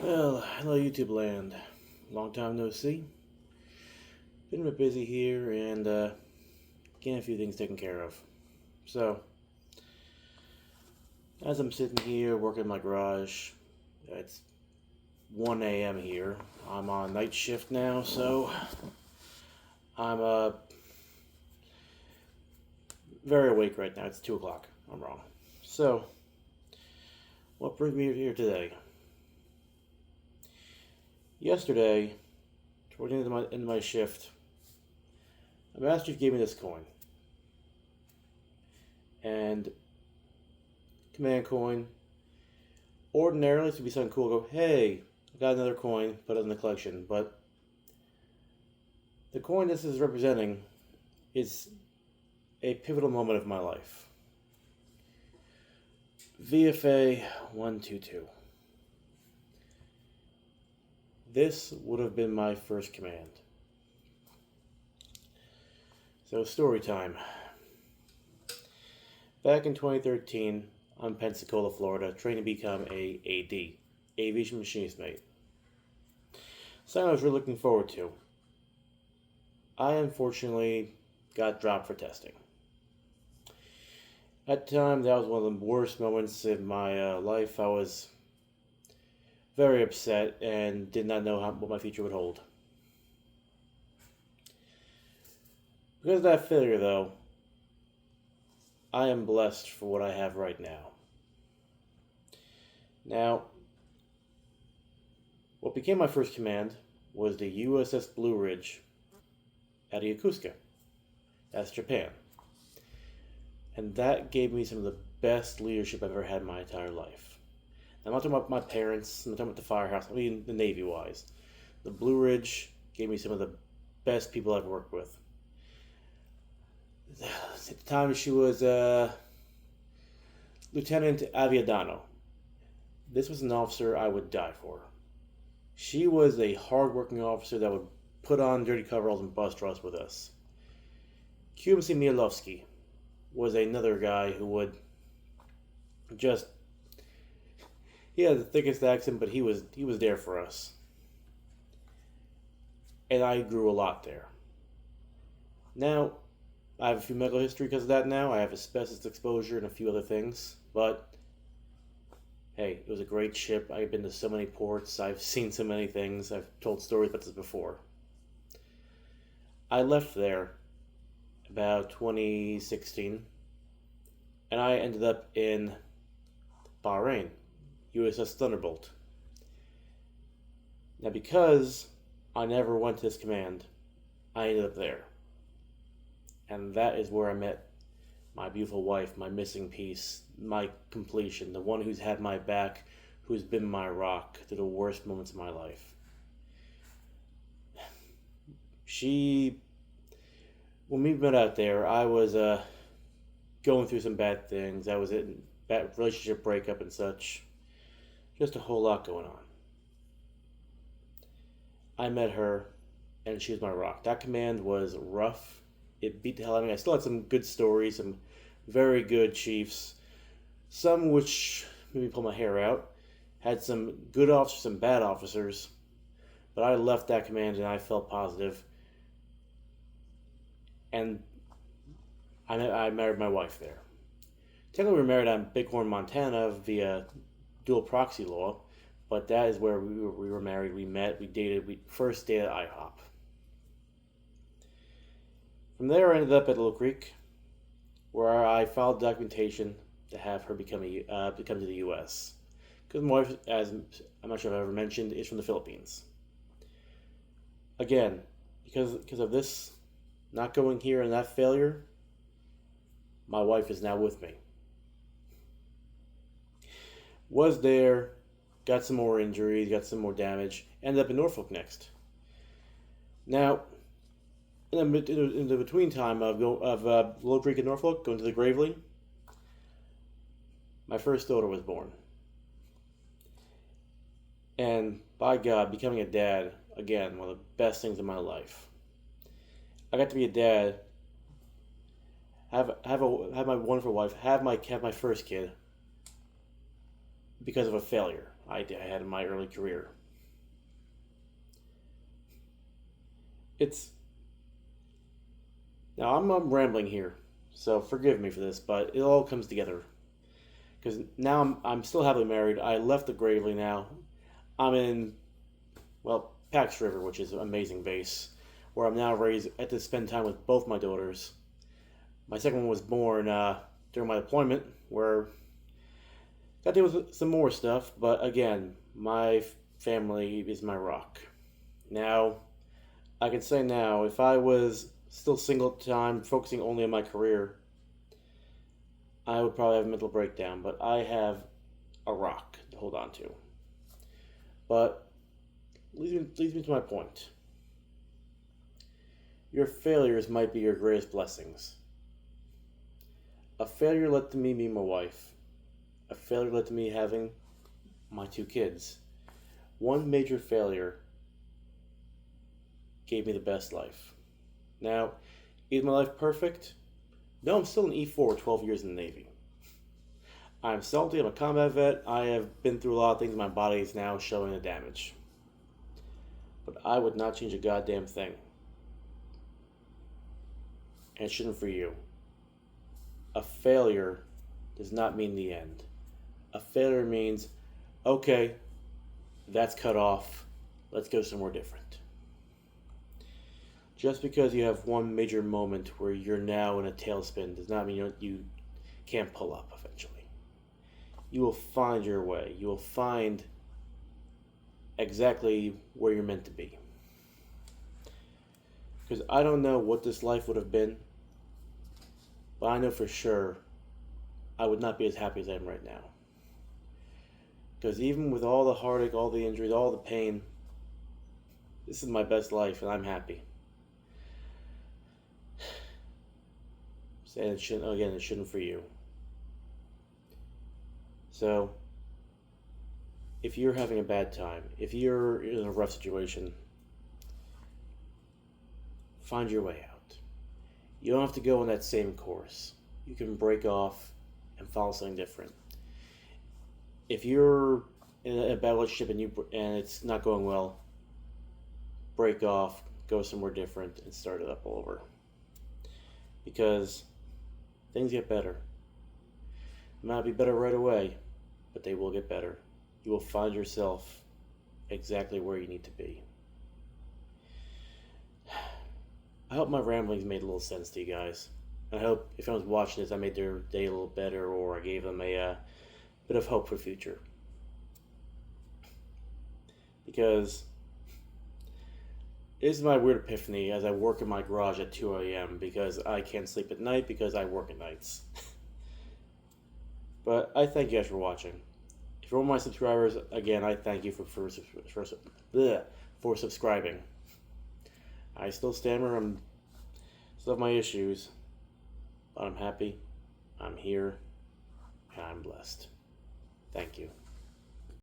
Well, hello YouTube land. Long time no see. Been a bit busy here and getting a few things taken care of. So, as I'm sitting here working in my garage, it's 1 a.m. here. I'm on night shift now, so I'm very awake right now. It's 2 o'clock. I'm wrong. So, what brings me here today? Yesterday, towards the end of my shift, a master gave me this coin. And command coin. Ordinarily, this would be something cool. Go, hey, I got another coin, put it in the collection. But the coin this is representing is a pivotal moment of my life. VFA 122. This would have been my first command. So, story time. Back in 2013, I'm in Pensacola, Florida, training to become a AD, Aviation Machinist Mate. Something I was really looking forward to. I unfortunately got dropped for testing. At the time, that was one of the worst moments in my life. I was very upset and did not know what my future would hold. Because of that failure, though, I am blessed for what I have right now. Now, what became my first command was the USS Blue Ridge out of Yokosuka. That's Japan. And that gave me some of the best leadership I've ever had in my entire life. I'm not talking about my parents, I'm not talking about the firehouse, I mean the Navy wise. The Blue Ridge gave me some of the best people I've worked with. At the time, she was Lieutenant Aviadano. This was an officer I would die for. She was a hard-working officer that would put on dirty coveralls and bust trust with us. QMC Mielowski was another guy who would just... He had the thickest accent, but he was there for us. And I grew a lot there. Now, I have a few medical history because of that now. I have asbestos exposure and a few other things. But, hey, it was a great ship. I've been to so many ports. I've seen so many things. I've told stories about this before. I left there about 2016. And I ended up in Bahrain, USS Thunderbolt. Now, because I never went to this command, I ended up there. And that is where I met my beautiful wife, my missing piece, my completion, the one who's had my back, who's been my rock through the worst moments of my life. When we met out there, I was going through some bad things. I was in bad relationship breakup and such. Just a whole lot going on. I met her, and she was my rock. That command was rough. It beat the hell out of me. I still had some good stories, some very good chiefs, some which made me pull my hair out. Had some good officers, some bad officers, but I left that command and I felt positive. And I married my wife there. Technically, we were married on Bighorn, Montana via dual proxy law, but that is where we were married. We met, we dated, we first stayed at IHOP. From there, I ended up at Little Creek, where I filed documentation to have her come to the U.S. Because my wife, as I'm not sure if I ever mentioned, is from the Philippines. Again, because of this not going here and that failure, my wife is now with me. Was there, got some more injuries, got some more damage, ended up in Norfolk next. Now, in the between time of Little Creek and Norfolk, going to the Gravely, my first daughter was born. And by God, becoming a dad, again, one of the best things in my life. I got to be a dad, have my wonderful wife, have my first kid because of a failure. I had in my early career. It's Now I'm rambling here, so forgive me for this, but it all comes together because now I'm still happily married. I left the Gravely now. I'm in, well, Pax River, which is an amazing base, where I'm now raised. I had to spend time with both my daughters. My second one was born during my deployment, where got to deal with some more stuff. But again, my family is my rock. Now, I can say now, if I was still single at the time, focusing only on my career, I would probably have a mental breakdown. But I have a rock to hold on to. But leads me to my point. Your failures might be your greatest blessings. A failure led to me meeting my wife. A failure led to me having my two kids. One major failure gave me the best life. Now, is my life perfect? No, I'm still an E4 with 12 years in the Navy. I'm salty, I'm a combat vet, I have been through a lot of things, my body is now showing the damage. But I would not change a goddamn thing. And it shouldn't for you. A failure does not mean the end. A failure means, okay, that's cut off, let's go somewhere different. Just because you have one major moment where you're now in a tailspin does not mean you can't pull up eventually. You will find your way. You will find exactly where you're meant to be. Because I don't know what this life would have been, but I know for sure I would not be as happy as I am right now. Because even with all the heartache, all the injuries, all the pain, this is my best life and I'm happy. And it shouldn't for you. So, if you're having a bad time, if you're in a rough situation, find your way out. You don't have to go on that same course. You can break off and follow something different. If you're in a bad relationship and it's not going well, break off, go somewhere different, and start it up all over. Because things get better. They might not be better right away, but they will get better. You will find yourself exactly where you need to be. I hope my ramblings made a little sense to you guys. I hope if anyone's watching this, I made their day a little better, or I gave them a bit of hope for the future. Because this is my weird epiphany as I work in my garage at 2 a.m. because I can't sleep at night because I work at nights. But I thank you guys for watching. If you're one of my subscribers, again, I thank you for subscribing. I still stammer, still have my issues, but I'm happy, I'm here, and I'm blessed. Thank you.